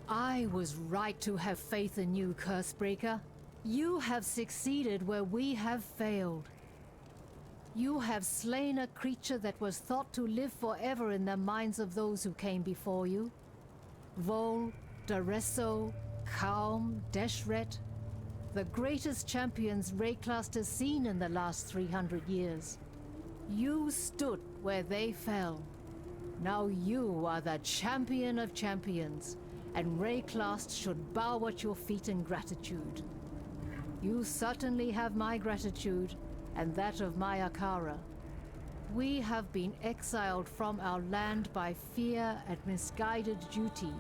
I was right to have faith in you, Cursebreaker. You have succeeded where we have failed. You have slain a creature that was thought to live forever in the minds of those who came before you. Vol, Daresso, Kaum, Deshret, the greatest champions Rayclast has seen in the last 300 years. You stood where they fell. Now you are the champion of champions, and Rayclast should bow at your feet in gratitude. You certainly have my gratitude, and that of my Akara. We have been exiled from our land by fear and misguided duty.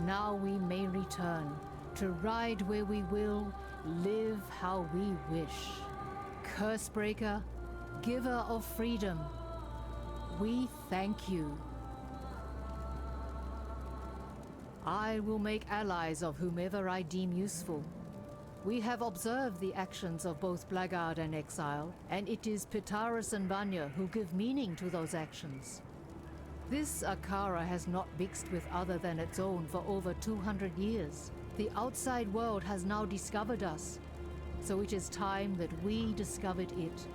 Now we may return, to ride where we will, live how we wish. Cursebreaker, giver of freedom, we thank you. I will make allies of whomever I deem useful. We have observed the actions of both Blackguard and Exile, and it is Pitaris and Banya who give meaning to those actions. This Akara has not mixed with other than its own for over 200 years. The outside world has now discovered us, so it is time that we discovered it.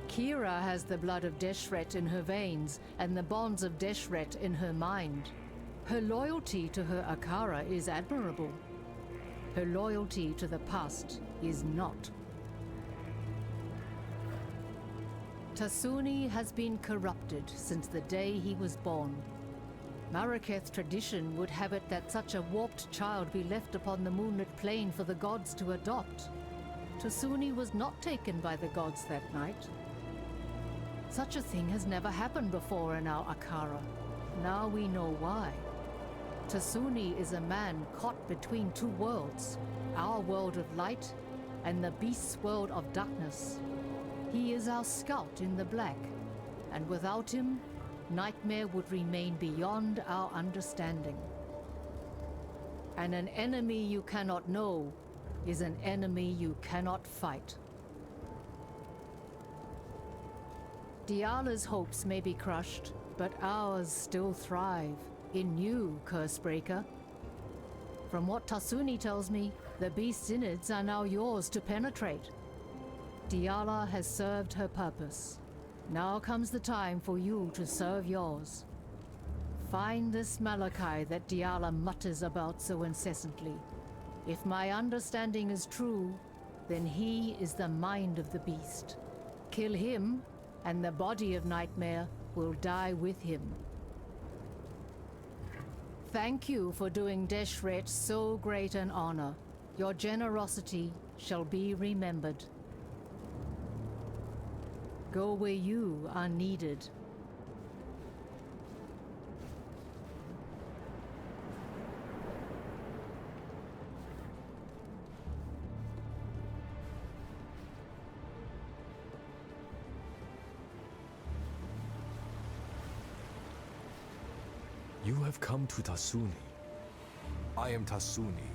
Kira has the blood of Deshret in her veins and the bonds of Deshret in her mind. Her loyalty to her Akara is admirable. Her loyalty to the past is not. Tasuni has been corrupted since the day he was born. Maraketh tradition would have it that such a warped child be left upon the moonlit plain for the gods to adopt. Tasuni was not taken by the gods that night. Such a thing has never happened before in our Akara. Now we know why. Tasuni is a man caught between two worlds, our world of light and the beast's world of darkness. He is our scout in the black, and without him, Nightmare would remain beyond our understanding. And an enemy you cannot know is an enemy you cannot fight. Diala's hopes may be crushed, but ours still thrive. In you, Cursebreaker. From what Tasuni tells me, the beast's innards are now yours to penetrate. Diala has served her purpose. Now comes the time for you to serve yours. Find this Malachi that Diala mutters about so incessantly. If my understanding is true, then he is the mind of the beast. Kill him, and the body of Nightmare will die with him. Thank you for doing Deshret so great an honor. Your generosity shall be remembered. Go where you are needed. You have come to Tasuni. I am Tasuni,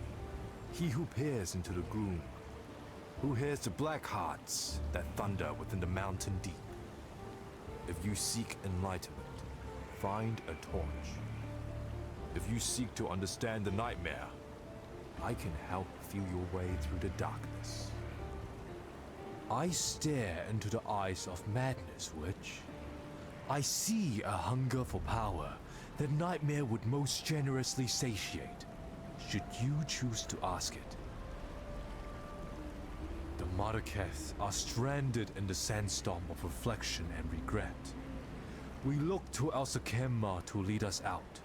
he who peers into the gloom, who hears the black hearts that thunder within the mountain deep. If you seek enlightenment, find a torch. If you seek to understand the nightmare, I can help feel your way through the darkness. I stare into the eyes of madness, Witch. I see a hunger for power that Nightmare would most generously satiate, should you choose to ask it. The Maraketh are stranded in the sandstorm of reflection and regret. We look to Elsakemma to lead us out,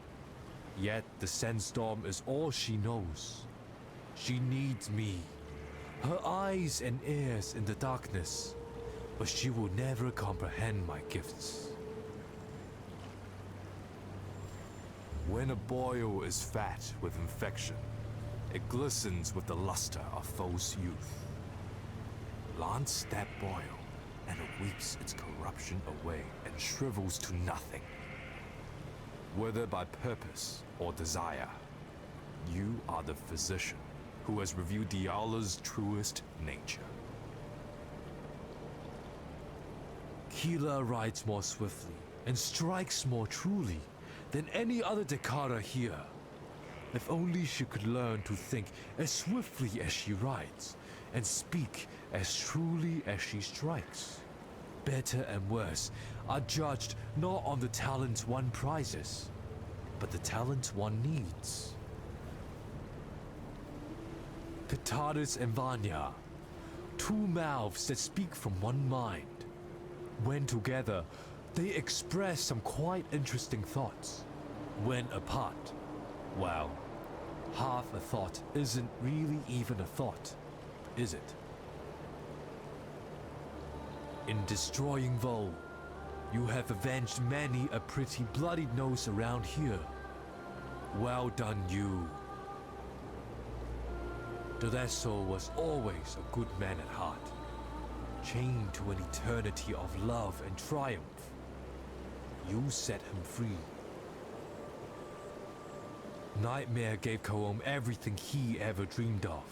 yet the sandstorm is all she knows. She needs me, her eyes and ears in the darkness, but she will never comprehend my gifts. When a boil is fat with infection, it glistens with the luster of false youth. Lance that boil, and it weeps its corruption away and shrivels to nothing. Whether by purpose or desire, you are the physician who has revealed Diala's truest nature. Keela rides more swiftly and strikes more truly, than any other Dekara here. If only she could learn to think as swiftly as she rides, and speak as truly as she strikes. Better and worse are judged not on the talents one prizes, but the talents one needs. Pitatus and Vanya, two mouths that speak from one mind. When together, they express some quite interesting thoughts. When apart, well, half a thought isn't really even a thought, is it? In destroying Vol, you have avenged many a pretty bloodied nose around here. Well done, you. Dodeso was always a good man at heart, chained to an eternity of love and triumph. You set him free. Nightmare gave Kaom everything he ever dreamed of.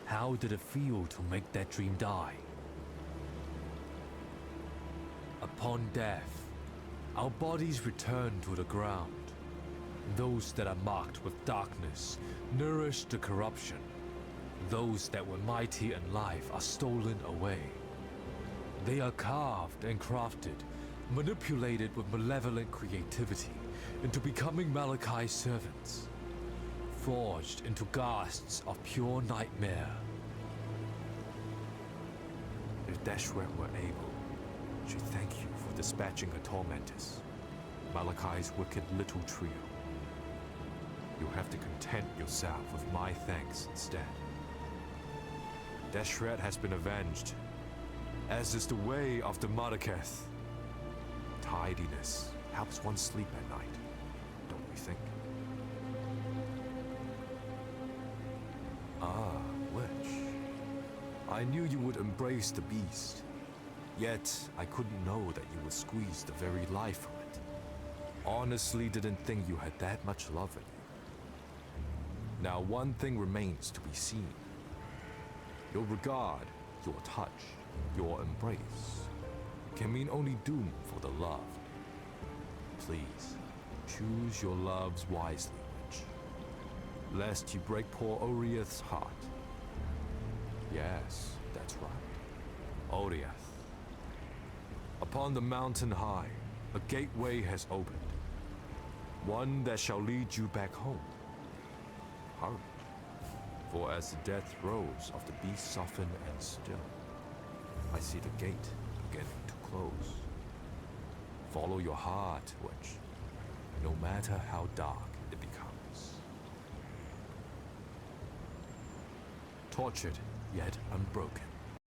How did it feel to make that dream die? Upon death, our bodies return to the ground. Those that are marked with darkness nourish the corruption. Those that were mighty in life are stolen away. They are carved and crafted, manipulated with malevolent creativity into becoming Malachi's servants, forged into ghasts of pure nightmare. If Deshret were able, she'd thank you for dispatching her tormentors, Malachi's wicked little trio. You'll have to content yourself with my thanks instead. Deshret has been avenged, as is the way of the Madaketh. Tidiness helps one sleep at night, don't you think? Ah, Witch. I knew you would embrace the beast, yet I couldn't know that you would squeeze the very life from it. Honestly didn't think you had that much love in you. Now one thing remains to be seen. Your regard, your touch, your embrace can mean only doom for the loved. Please, choose your loves wisely, Witch, lest you break poor Oriath's heart. Yes, that's right. Oriath. Upon the mountain high, a gateway has opened. One that shall lead you back home. Hurry. For as the death throes of the beast soften and still, I see the gate beginning to close. Follow your heart, Witch, no matter how dark it becomes. Tortured, yet unbroken.